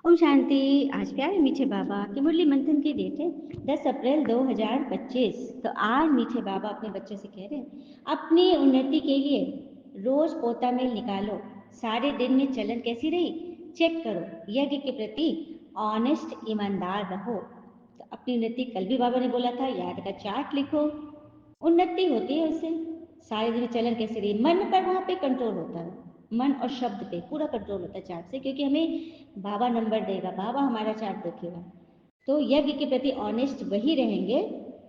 ओम शांति। आज प्यारे मीठे बाबा की मुरली मंथन की डेट है 10 अप्रैल 2025। तो आज मीठे बाबा अपने बच्चों से कह रहे हैं, अपनी उन्नति के लिए रोज पोता मेल निकालो। सारे दिन में चलन कैसी रही चेक करो। यज्ञ के प्रति ऑनेस्ट ईमानदार रहो। तो अपनी उन्नति कल भी बाबा ने बोला था, याद का चार्ट लिखो। उन्नति होती है उससे। सारे दिन में चलन कैसे रही, मन पर वहाँ पे कंट्रोल होता है। मन और शब्द पे पूरा कंट्रोल होता है चार्ट से, क्योंकि हमें बाबा नंबर देगा, बाबा हमारा चार्ट देखेगा। तो यज्ञ के प्रति ऑनेस्ट वही रहेंगे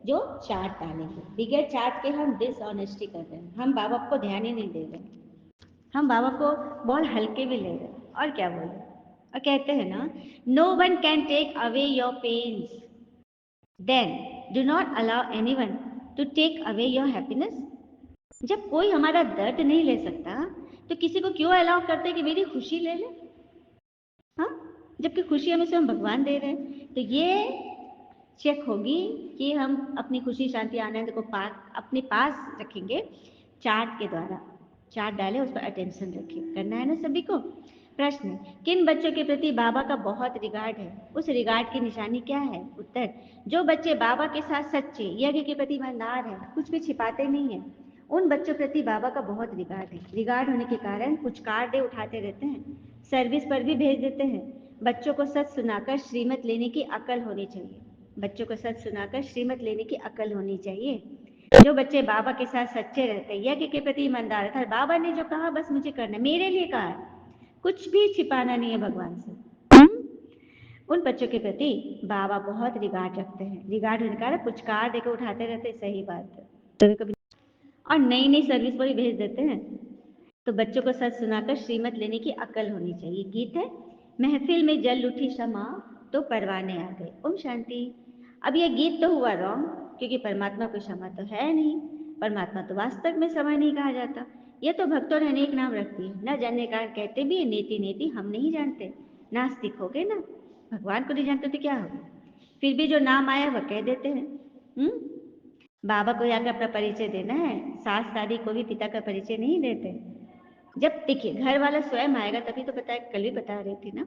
जो चार्ट डालेंगे। बिगैर चार्ट के हम डिसऑनेस्टी कर रहे हैं, हम बाबा को ध्यान ही नहीं दे रहे, हम बाबा को बहुत हल्के में ले रहे हैं। और क्या बोले, और कहते हैं ना, no one can take away your pains, then do not allow anyone to take away your happiness. जब कोई हमारा दर्द नहीं ले सकता तो किसी को क्यों अलाउ करते कि मेरी खुशी ले ले। हाँ, जबकि खुशी हमें स्वयं भगवान दे रहे हैं। तो ये चेक होगी कि हम अपनी खुशी शांति आनंद को अपने पास रखेंगे चार्ट के द्वारा। चार्ट डालें, उस पर अटेंशन रखें, करना है ना सभी को। प्रश्न, किन बच्चों के प्रति बाबा का बहुत रिगार्ड है, उस रिगार्ड की निशानी क्या है। उत्तर, जो बच्चे बाबा के साथ सच्चे यज्ञ के प्रति ईमानदार हैं, कुछ भी छिपाते नहीं हैं, उन बच्चों प्रति बाबा का बहुत रिगार्ड है। रिगार्ड होने के कारण कुछ कार्ड उठाते रहते हैं, सर्विस पर भी भेज देते हैं। बच्चों को सच सुनाकर श्रीमत लेने की अकल होनी चाहिए। बच्चों को सच सुनाकर श्रीमत लेने की अकल होनी चाहिए। जो बच्चे बाबा के साथ सच्चे रहते हैं, यज्ञ के प्रति ईमानदार है, बाबा ने जो कहा बस मुझे करना है, मेरे लिए कहा है, कुछ भी छिपाना नहीं है भगवान से। उन बच्चों के प्रति बाबा बहुत रिगार्ड रखते हैं। रिगार्ड होने का पुचकार देकर उठाते रहते, सही बात है। कभी कभी और नई नई सर्विस पर भी भेज देते हैं। तो बच्चों को सच सुनाकर श्रीमत लेने की अकल होनी चाहिए। गीत है, महफिल में जल उठी शमा तो परवाने आ गए। ओम शांति। अब यह गीत तो हुआ रॉन्ग, क्योंकि परमात्मा को क्षमा तो है नहीं। परमात्मा तो वास्तव में समय नहीं कहा जाता। यह तो भक्तों ने अनेक नाम रख दिए, न जानने का कहते भी नेति नेति हम नहीं जानते। नास्तिक हो गए ना, भगवान को नहीं जानते तो क्या होगा। फिर भी जो नाम आया वह कह देते हैं। बाबा को आकर अपना परिचय देना है, सास शादी को भी पिता का परिचय नहीं देते। जब देखिए घर वाला स्वयं आएगा तभी तो बताए, कल भी बता रही थी ना,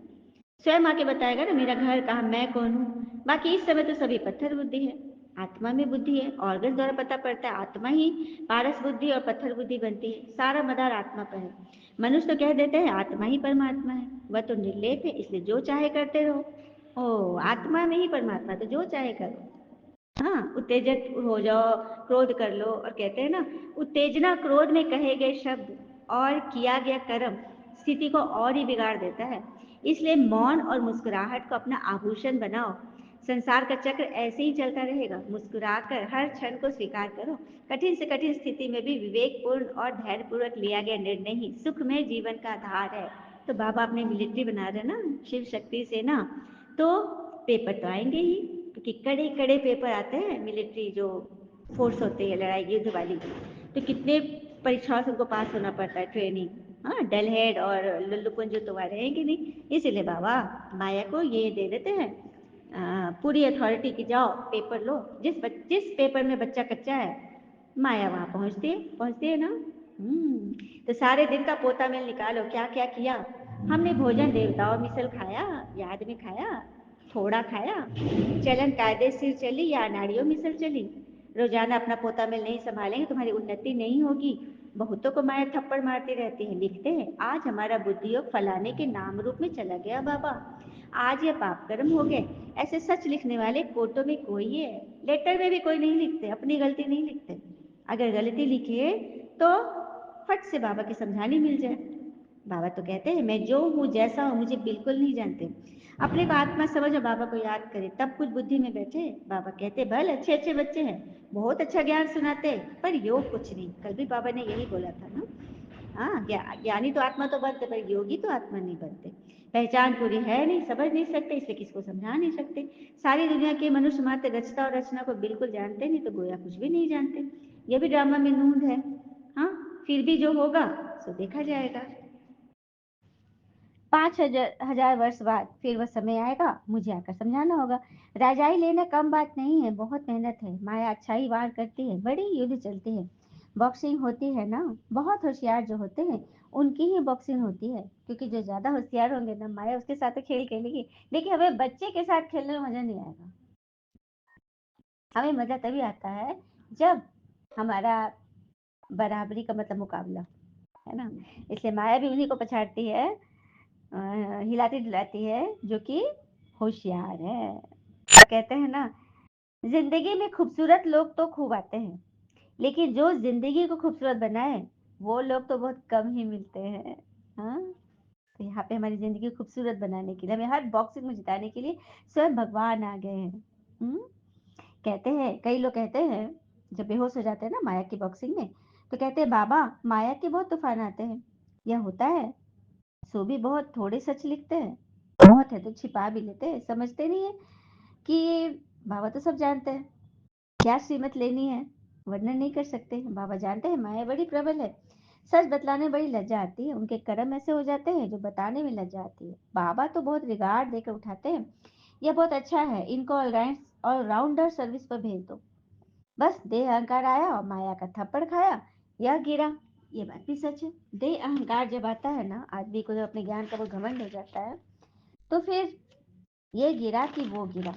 स्वयं आके बताएगा ना मेरा घर कहाँ, मैं कौन हूँ। बाकी इस समय तो सभी पत्थर बुद्धि है, आत्मा में बुद्धि है, ऑर्गन द्वारा पता पड़ता है, आत्मा ही पारस बुद्धि और पत्थर बुद्धि बनती है, सारा मदार आत्मा पर है। मनुष्य तो कह देते हैं आत्मा ही परमात्मा है, वह तो निर्लेप है, इसलिए जो चाहे करते रहो। ओ, आत्मा में ही परमात्मा, तो जो चाहे करो। हाँ, उत्तेजित हो जाओ, क्रोध कर लो, और कहते हैं ना, उत्तेजना क्रोध में कहे गए शब्द और किया गया कर्म स्थिति को और ही बिगाड़ देता है। इसलिए मौन और मुस्कुराहट को अपना आभूषण बनाओ। संसार का चक्र ऐसे ही चलता रहेगा, मुस्कुराकर हर क्षण को स्वीकार करो। कठिन से कठिन स्थिति में भी विवेकपूर्ण और धैर्यपूर्वक लिया गया निर्णय ही सुखमय जीवन का आधार है। तो बाबा अपने मिलिट्री बना रहे ना शिव शक्ति से ना, तो पेपर तो आएंगे ही, क्योंकि कड़े कड़े पेपर आते हैं मिलिट्री जो फोर्स होती है लड़ाई युद्ध वाली, तो कितने परीक्षाओं से उनको पास होना पड़ता है, ट्रेनिंग। हाँ, डल हेड और लुल्लुपुंजू तो वह रहेंगे नहीं, इसीलिए बाबा माया को ये दे देते हैं पूरी अथॉरिटी की, जाओ पेपर लो। जिस पेपर में बच्चा कच्चा है, माया वहाँ पहुँचती है ना। तो सारे दिन का पोता मेल निकालो, क्या क्या किया हमने। भोजन देवताओं मिसल खाया, याद में खाया, थोड़ा खाया, चलन कायदे से चली या अनाड़ियों मिसल चली। रोजाना अपना पोता मेल नहीं संभालेंगे, तुम्हारी उन्नति नहीं होगी। बहुतों को माया थप्पड़ मारती रहती है। लिखते हैं, आज हमारा बुद्धि योग फलाने के नाम रूप में चला गया बाबा, आज ये पाप कर्म हो गए। ऐसे सच लिखने वाले कोर्टों में कोई है, लेटर में भी कोई नहीं लिखते, अपनी गलती नहीं लिखते। अगर गलती लिखे तो फट से बाबा की समझानी मिल जाए। बाबा तो कहते हैं, मैं जो हूँ जैसा हूँ मुझे बिल्कुल नहीं जानते। अपने को आत्मा समझ और बाबा को याद करे, तब कुछ बुद्धि में बैठे। बाबा कहते, भल अच्छे अच्छे बच्चे हैं, बहुत अच्छा ज्ञान सुनाते, पर योग कुछ नहीं। कल भी बाबा ने यही बोला था ना। हाँ, ज्ञानी तो आत्मा तो बनते, पर योगी तो आत्मा नहीं बनते। पहचान पूरी है नहीं, समझ नहीं सकते, इसलिए किसको समझा नहीं सकते। सारी दुनिया के मनुष्य मात्र रचता और रचना को बिल्कुल जानते नहीं, तो गोया कुछ भी नहीं जानते। यह भी ड्रामा में नूंद है। हाँ, फिर भी जो होगा सो देखा जाएगा। 5,000 वर्ष बाद फिर वह समय आएगा, मुझे आकर समझाना होगा। राजाई लेना कम बात नहीं है, बहुत मेहनत है। माया अच्छा ही वार करती है, बड़ी युद्ध चलती है, बॉक्सिंग होती है ना। बहुत होशियार जो होते हैं उनकी ही बॉक्सिंग होती है, क्योंकि जो ज़्यादा होशियार होंगे ना, माया उसके साथ तो खेल खेलेगी। देखिए, हमें बच्चे के साथ खेलने में मज़ा नहीं आएगा। हमें मज़ा तभी आता है जब हमारा बराबरी का मतलब मुकाबला, है ना? इसलिए माया भी उन्हीं को पछाड़ती है, हिलाती-डुलाती है, जो कि होशियार है। तो कहते हैं ना, ज़िंदगी में खूबसूरत लोग तो खूब आते हैं, लेकिन जो ज़िंदगी को खूबसूरत बनाए, वो लोग तो बहुत कम ही मिलते हैं। हाँ? तो यहाँ पे हमारी ज़िंदगी को खूबसूरत बनाने के लिए, हमें हर बॉक्सिंग में जिताने के लिए स्वयं भगवान आ गए हैं। हुँ? कहते हैं, कई लोग कहते हैं, जब बेहोश हो जाते हैं ना माया की बॉक्सिंग में, तो कहते हैं, बाबा, माया के बहुत तूफान आते हैं। यह होता है, सो भी बहुत थोड़े सच लिखते हैं, बहुत है तो छिपा भी लेते हैं, समझते नहीं है कि बाबा तो सब जानते हैं, क्या कीमत लेनी है, वर्णन नहीं कर सकते। बाबा जानते हैं माया बड़ी प्रबल है, सच बतलाने में बड़ी लज्जा आती है, उनके कर्म ऐसे हो जाते हैं जो बताने में लज्जा आती है। बाबा तो बहुत रिगार्ड देकर उठाते हैं, यह बहुत अच्छा है, इनको ऑलराउंडर सर्विस पर भेज दो। बस देह अहंकार आया और माया का थप्पड़ खाया, यह गिरा। ये बात भी सच है। देह अहंकार जब आता है ना, आदमी को जब अपने ज्ञान का वो घमंड हो जाता है, तो फिर ये गिरा कि वो गिरा,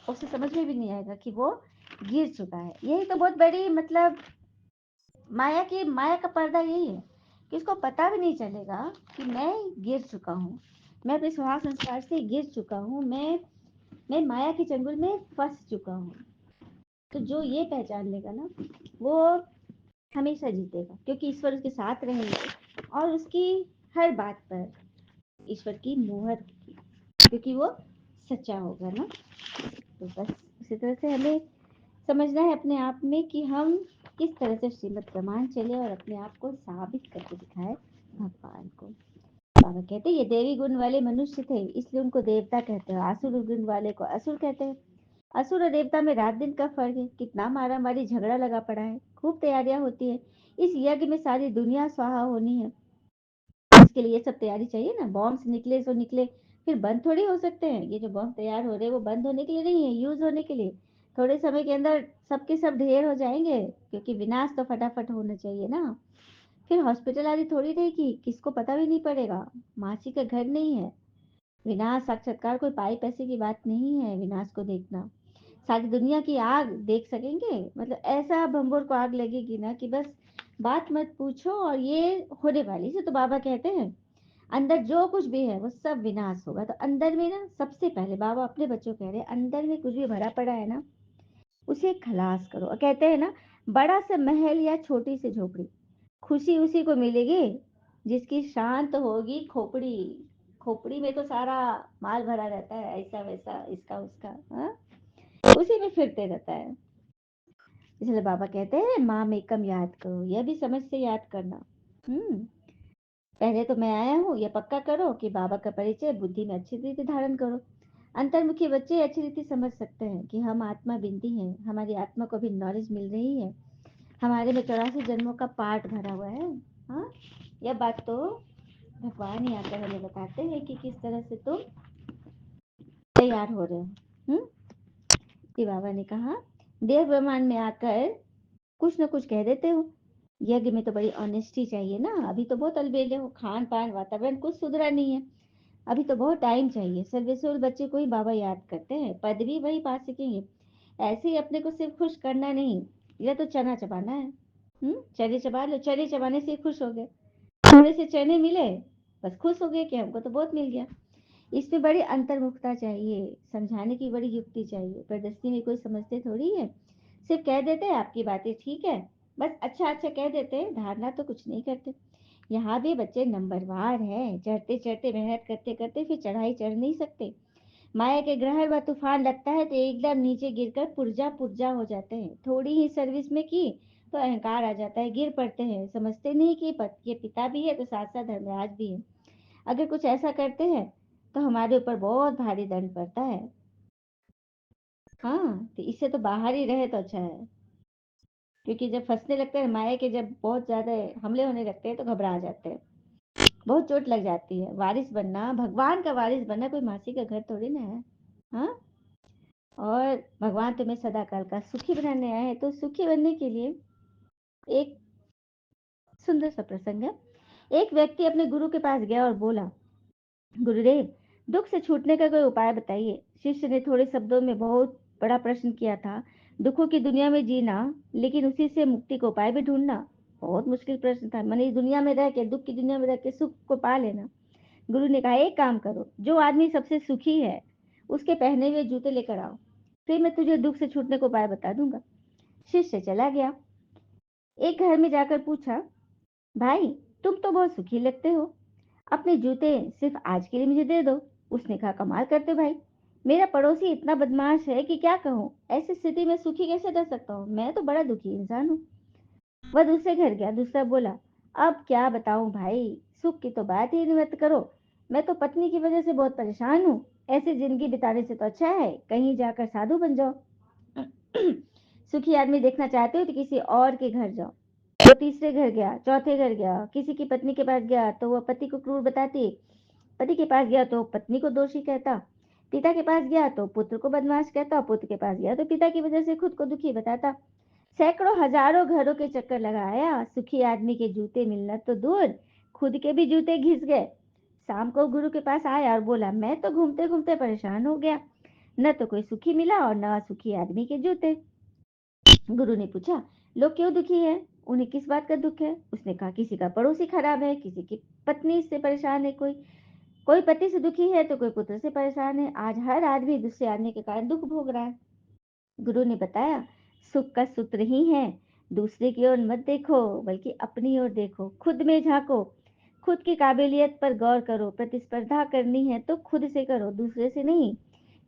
उसे समझ में भी नहीं आएगा कि वो गिर चुका है। यही तो बहुत बड़ी मतलब माया का पर्दा यही है कि उसको पता भी नहीं चलेगा कि मैं गिर चुका हूँ, मैं अपने स्वभाव संस्कार से गिर चुका हूँ, मैं माया के चंगुल में फंस चुका हूँ। तो जो ये पहचान लेगा ना, वो हमेशा जीतेगा, क्योंकि ईश्वर उसके साथ रहेंगे और उसकी हर बात पर ईश्वर की मोहर होगी, क्योंकि वो सच्चा होगा ना। तो बस उसी तरह से हमें समझना है अपने आप में कि हम किस तरह से श्रीमद् रामायण चले और अपने आप को साबित करके दिखाए भगवान को। बाबा कहते हैं, ये देवी गुण वाले मनुष्य थे, इसलिए उनको देवता कहते हैं, आसुर गुण वाले को असुर कहते हैं। असुर और देवता में रात दिन का फर्क है, कितना मारा मारी झगड़ा लगा पड़ा है, खूब तैयारियां होती है, इस यज्ञ में सारी दुनिया स्वाहा होनी है। इसके लिए सब तैयारी चाहिए ना, बॉम्ब निकले सो निकले, फिर बंद थोड़ी हो सकते हैं। ये जो बॉम्ब तैयार हो रहे हैं वो बंद होने के लिए नहीं है, यूज होने के लिए। थोड़े समय के अंदर सबके सब ढेर हो जाएंगे, क्योंकि विनाश तो फटाफट होना चाहिए ना। फिर हॉस्पिटल आदि थोड़ी रहेगी, किसको पता भी नहीं पड़ेगा, मासी का घर नहीं है। विनाश साक्षात्कार कोई पाई पैसे की बात नहीं है, विनाश को देखना सारी दुनिया की आग देख सकेंगे, मतलब ऐसा भंगुर को आग लगेगी ना कि बस बात मत पूछो। और ये होने वाली से तो बाबा कहते हैं, अंदर जो कुछ भी है वो सब विनाश होगा। तो अंदर में ना, सबसे पहले बाबा अपने बच्चों कह रहे हैं, अंदर में कुछ भी भरा पड़ा है ना, उसे खलास करो। और कहते हैं ना, बड़ा सा महल या छोटी सी झोपड़ी, खुशी उसी को मिलेगी जिसकी शांत होगी खोपड़ी। खोपड़ी में तो सारा माल भरा रहता है, ऐसा वैसा इसका उसका, हाँ, उसी में फिरते रहता है। इसलिए बाबा कहते हैं, माँ में कम याद करो, यह भी समझ से याद करना। हम्म पहले तो मैं आया हूँ, यह पक्का करो कि बाबा का परिचय बुद्धि में अच्छी रीति धारण करो। अंतर्मुखी बच्चे अच्छी रीति समझ सकते हैं कि हम आत्मा बिनती हैं, हमारी आत्मा को भी नॉलेज मिल रही है, हमारे में 84 जन्मों का पाठ भरा हुआ है। हाँ, यह बात तो भगवान ही आकर हमें बताते हैं कि किस तरह से तुम तैयार हो रहे हो। कि बाबा ने कहा, देव ब्रह्मांड में आकर कुछ न कुछ कह देते हो, यज्ञ में तो बड़ी ऑनेस्टी चाहिए ना, अभी तो बहुत अलबेले हो, खान पान वातावरण कुछ सुधरा नहीं है, अभी तो बहुत टाइम चाहिए। सर्वेश्वर बच्चे को ही बाबा याद करते हैं, पदवी वही पा सकेंगे। ऐसे ही अपने को सिर्फ खुश करना नहीं, यह तो चना चबाना है। चने चबा लो, चने चबाने से खुश हो गए, थोड़े से चने मिले, बस खुश हो गए कि हमको तो बहुत मिल गया। इसमें बड़ी अंतर्मुखता चाहिए, समझाने की बड़ी युक्ति चाहिए। प्रदर्शनी में कोई समझते थोड़ी है, सिर्फ कह देते हैं आपकी बातें ठीक है, बस अच्छा अच्छा कह देते हैं, धारणा तो कुछ नहीं करते। यहाँ भी बच्चे नंबरवार हैं, चढ़ते चढ़ते मेहनत करते करते फिर चढ़ाई चढ़ नहीं सकते। माया के ग्रहण व तूफान लगता है तो एकदम नीचे गिरकर पुर्जा पुर्जा हो जाते हैं। थोड़ी ही सर्विस में की तो अहंकार आ जाता है, गिर पड़ते हैं, समझते नहीं कि ये पिता भी है तो साथ साथ धर्मराज भी है। अगर कुछ ऐसा करते हैं तो हमारे ऊपर बहुत भारी दंड पड़ता है। हाँ, तो इससे तो बाहर ही रहे तो अच्छा है, क्योंकि जब फंसने लगते हैं माया के, जब बहुत ज्यादा हमले होने लगते हैं तो घबरा जाते हैं, बहुत चोट लग जाती है। वारिस बनना, भगवान का वारिस बनना कोई मासी का घर थोड़ी ना है। हाँ, और भगवान तुम्हें सदा काल का सुखी बनाने आए हैं, तो सुखी बनने के लिए एक सुंदर सा प्रसंग है। एक व्यक्ति अपने गुरु के पास गया और बोला, गुरुदेव, दुख से छूटने का कोई उपाय बताइए। शिष्य ने थोड़े शब्दों में बहुत बड़ा प्रश्न किया था। दुखों की दुनिया में जीना, लेकिन उसी से मुक्ति का उपाय भी ढूंढना, बहुत मुश्किल प्रश्न था। मैंने इस दुनिया में रह के, दुख की दुनिया में रह के सुख को पा लेना। गुरु ने कहा, एक काम करो, जो आदमी सबसे सुखी है उसके पहने हुए जूते लेकर आओ, फिर मैं तुझे दुख से छूटने को उपाय बता दूंगा। शिष्य चला गया। एक घर में जाकर पूछा, भाई, तुम तो बहुत सुखी लगते हो, अपने जूते सिर्फ आज के लिए मुझे दे दो। उसने कहा, कमाल करते हो भाई, मेरा पड़ोसी इतना बदमाश है कि क्या कहूँ। ऐसी स्थिति में सुखी कैसे रह सकता हूँ, मैं तो बड़ा दुखी इंसान हूँ। वह दूसरे घर गया। दूसरा बोला, अब क्या बताऊं भाई, सुख की तो बात ही मत करो, मैं तो पत्नी की वजह से बहुत परेशान हूँ। ऐसी जिंदगी बिताने से तो अच्छा है कहीं जाकर साधु बन जाओ। सुखी आदमी देखना चाहते हो तो किसी और के घर जाओ। वो तीसरे घर गया, चौथे घर गया, किसी की पत्नी के पास गया तो वह पति को क्रूर बताती, पति के पास गया तो पत्नी को दोषी कहता, पिता के पास गया तो पुत्र को बदमाश कहता, पुत्र के पास गया तो पिता की वजह से खुद को दुखी बताता। सैकड़ों हजारों घरों के चक्कर लगाया, सुखी आदमी के जूते मिलना तो दूर, खुद के भी जूते घिस गए। शाम को गुरु के पास आया और बोला, मैं तो घूमते घूमते परेशान हो गया, न तो कोई सुखी मिला और न सुखी आदमी के जूते। गुरु ने पूछा, लोग क्यों दुखी है, उन्हें किस बात का दुख है। उसने कहा, किसी का पड़ोसी खराब है, किसी की पत्नी से परेशान है, कोई कोई पति से दुखी है तो कोई पुत्र से परेशान है। आज हर आदमी दूसरे आदमी के कारण दुख भोग रहा है। गुरु ने बताया, सुख का सूत्र ही है, दूसरे की ओर मत देखो बल्कि अपनी ओर देखो, खुद में झांको, खुद की काबिलियत पर गौर करो। प्रतिस्पर्धा करनी है तो खुद से करो, दूसरे से नहीं।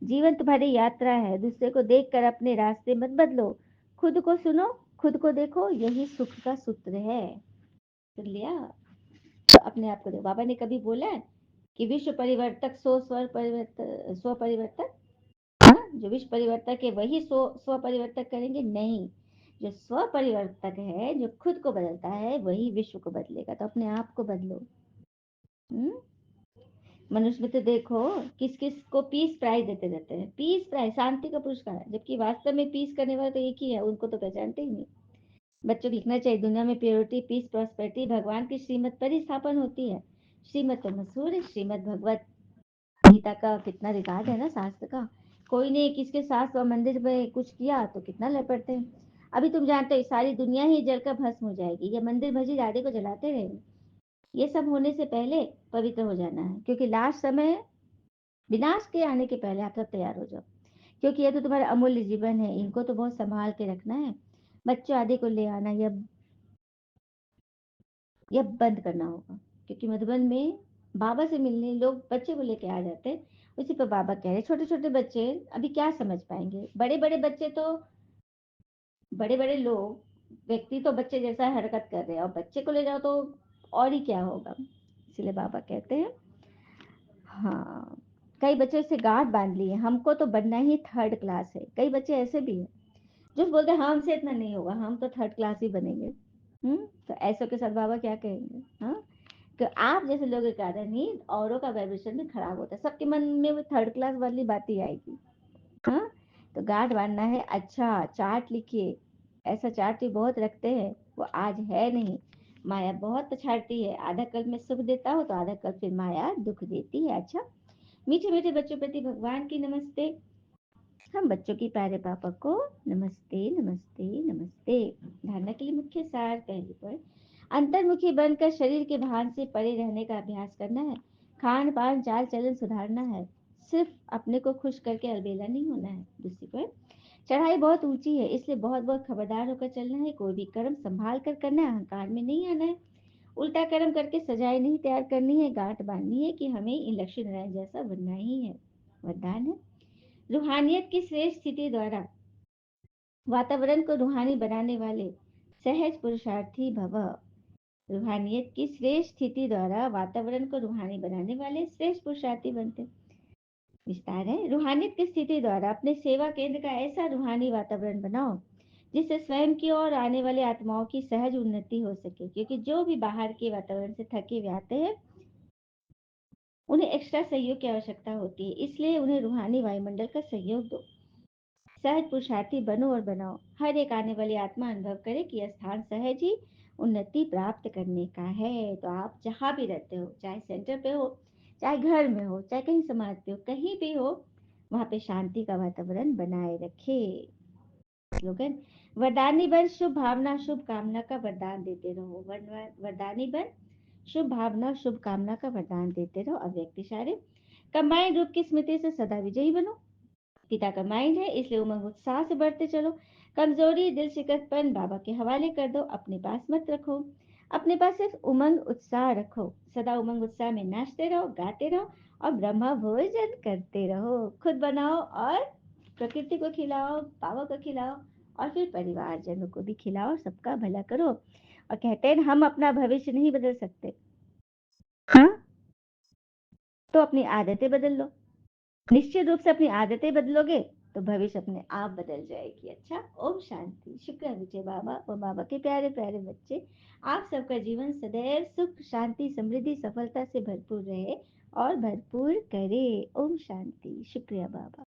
जीवन तुम्हारी यात्रा है, दूसरे को देखकर अपने रास्ते मत बदलो। खुद को सुनो, खुद को देखो, यही सुख का सूत्र है। सुन लिया? तो अपने आप को देखो। बाबा ने कभी बोला है कि विश्व परिवर्तक सो स्व परिवर्तक, हाँ, जो विश्व परिवर्तक है वही स्व परिवर्तक करेंगे? नहीं, जो स्व परिवर्तक है, जो खुद को बदलता है, वही विश्व को बदलेगा। तो अपने आप को बदलो। हम्म? मनुष्य में तो देखो, किस किस को पीस प्राइज देते रहते हैं, पीस प्राइज, शांति का पुरस्कार, जबकि वास्तव में पीस करने वाला तो एक ही है, उनको तो पहचानते ही नहीं। बच्चों को लिखना चाहिए, दुनिया में प्योरिटी, पीस, प्रॉस्पेरिटी भगवान की श्रीमत पर ही स्थापन होती है। श्रीमत तो मशहूर है, श्रीमद भगवत गीता का कितना रिकॉर्ड है ना, शास्त्र का। कोई ने किसके साथ मंदिर में कुछ किया तो कितना लपटते हैं। अभी तुम जानते हो सारी दुनिया ही जलकर भस्म हो जाएगी, ये मंदिर मस्जिद आदि को जलाते रहेंगे। ये सब होने से पहले पवित्र हो जाना है, क्योंकि लास्ट समय, विनाश के आने के पहले आप सब तैयार हो जाओ, क्योंकि ये तो तुम्हारा अमूल्य जीवन है, इनको तो बहुत संभाल के रखना है। बच्चों आदि को ले आना यह बंद करना होगा, क्योंकि मधुबन में बाबा से मिलने लोग बच्चे को लेके आ जाते हैं। उसी पर बाबा कह रहे, छोटे छोटे बच्चे अभी क्या समझ पाएंगे, बड़े बड़े बच्चे तो, बड़े बड़े लोग, व्यक्ति तो बच्चे जैसा हरकत कर रहे हैं, और बच्चे को ले जाओ तो और ही क्या होगा। इसलिए बाबा कहते हैं, हाँ, कई बच्चे से गांठ बांध लिए, हमको तो बनना ही थर्ड क्लास है। कई बच्चे ऐसे भी हैं जो बोलते हैं, हमसे इतना नहीं होगा, हम तो थर्ड क्लास ही बनेंगे। तो ऐसों के साथ बाबा क्या कहेंगे? हाँ, कि आप जैसे लोगों के कारण ही औरों का वाइब्रेशन भी खराब होता है, सबके मन में वो थर्ड क्लास वाली बात ही आएगी। हाँ, तो गांठ बांधना है। अच्छा, चार्ट लिखिए, ऐसा चार्ट भी बहुत रखते हैं, वो आज है नहीं। माया बहुत पछाड़ती है, आधा कल में सुख देता हो तो आधा कल फिर माया दुख देती है। अच्छा, मीठे मीठे बच्चों प्रति भगवान की नमस्ते। हम बच्चों की प्यारे पापा को नमस्ते नमस्ते नमस्ते। धारणा के लिए मुख्य सार, पहली पर अंतर्मुखी बनकर शरीर के भान से परे रहने का अभ्यास करना है। खान पान चाल चलन सुधारना है, सिर्फ अपने को खुश करके अलबेला नहीं होना है। दूसरी पर चढ़ाई बहुत ऊंची है, इसलिए बहुत बहुत खबरदार होकर चलना है। कोई भी कर्म संभाल कर करना है, अहंकार में नहीं आना है। उल्टा कर्म करके सजाएं नहीं तैयार करनी है, गांठ बांधनी है कि हमें इन लक्ष्मी नारायण जैसा बनना ही है। वरदान है, रूहानियत की श्रेष्ठ स्थिति द्वारा वातावरण को रूहानी बनाने वाले सहज पुरुषार्थी भव। रूहानियत की श्रेष्ठ स्थिति द्वारा वातावरण को रूहानी बनाने वाले श्रेष्ठ पुरुषार्थी बनते। विस्तार है, रूहानियत की स्थिति द्वारा अपने सेवा केंद्र का ऐसा रूहानी वातावरण बनाओ जिससे स्वयं की और आने वाले आत्माओं की सहज उन्नति हो सके, क्योंकि जो भी बाहर के वातावरण से थके हुए आते हैं उन्हें एक्स्ट्रा सहयोग की आवश्यकता होती है, इसलिए उन्हें रूहानी वायुमंडल का सहयोग दो। सहज पुरुषार्थी बनो और बनाओ, हर एक आने वाली आत्मा अनुभव करे कि यह स्थान सहज ही उन्नति प्राप्त करने का है। तो आप जहाँ भी रहते हो, चाहे सेंटर पे हो, चाहे घर में हो, चाहे कहीं समाज पे हो, कहीं भी हो, वहाँ पे शांति का वातावरण बनाए रखें। स्लोगन, वरदानी बन शुभ भावना शुभ कामना का वरदान देते रहो। वरदानी बन शुभ भावना शुभ कामना का वरदान देते रहो। अव्यक्त इशारे, कंबाइंड रूप की स्मृति से सदा विजयी बनो। पिता का माइंड है, इसलिए उमंग उत्साह से बढ़ते चलो। कमजोरी दिल शिकस्तपन बाबा के हवाले कर दो, अपने पास मत रखो। अपने पास सिर्फ उमंग उत्साह रखो। सदा उमंग उत्साह में नाचते रहो, गाते रहो और ब्रह्मा भोजन करते रहो। खुद बनाओ और प्रकृति को खिलाओ, बाबा को खिलाओ और फिर परिवारजनों को भी खिलाओ। सबका भला करो। और कहते हैं हम अपना भविष्य नहीं बदल सकते, हाँ, तो अपनी आदतें बदल लो। निश्चित रूप से अपनी आदतें बदलोगे तो भविष्य अपने आप बदल जाएगी। अच्छा, ओम शांति। शुक्र है विजय बाबा और बाबा के प्यारे प्यारे बच्चे। आप सबका जीवन सदैव सुख शांति समृद्धि सफलता से भरपूर रहे और भरपूर करे। ओम शांति। शुक्रिया बाबा।